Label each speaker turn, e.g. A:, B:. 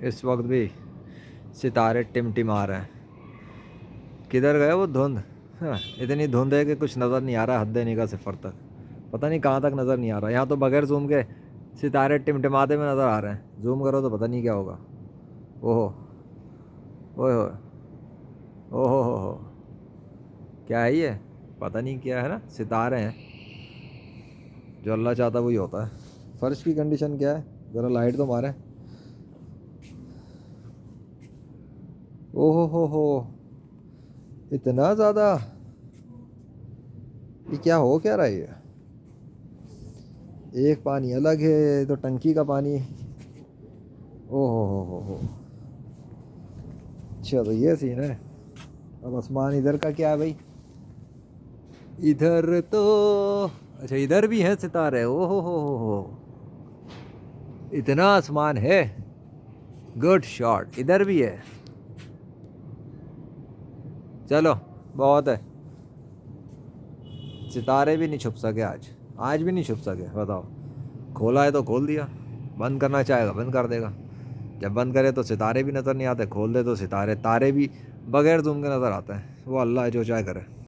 A: इस वक्त भी सितारे टिमटिमा रहे हैं। किधर गए वो धुंध? हाँ, इतनी धुंध है कि कुछ नज़र नहीं आ रहा, हद नहीं का सिफर तक। पता नहीं कहाँ तक नज़र नहीं आ रहा। यहाँ तो बगैर जूम के सितारे टिमटिमाते में नज़र आ रहे हैं, जूम करो तो पता नहीं क्या होगा। ओहो, ओए हो, ओहो हो, क्या है ये? पता नहीं क्या है ना, सितारे हैं। जो अल्लाह चाहता वही होता है। फर्श की कंडीशन क्या है, ज़रा लाइट तो मारे। ओहो हो, इतना ज़्यादा? ये क्या हो क्या रहा है ये? एक पानी अलग है तो टंकी का पानी। ओहो हो। अच्छा तो ये सीन है। अब आसमान इधर का क्या है भाई? इधर तो, अच्छा इधर भी है सितारे। ओहो हो, इतना आसमान है। गुड शॉट, इधर भी है। चलो, बहुत है। सितारे भी नहीं छुप सके आज। आज भी नहीं छुप सके, बताओ। खोला है तो खोल दिया, बंद करना चाहेगा बंद कर देगा। जब बंद करे तो सितारे भी नज़र नहीं आते, खोल दे तो सितारे तारे भी बगैर जूम के नज़र आते हैं। वो अल्लाह है जो चाहे करे।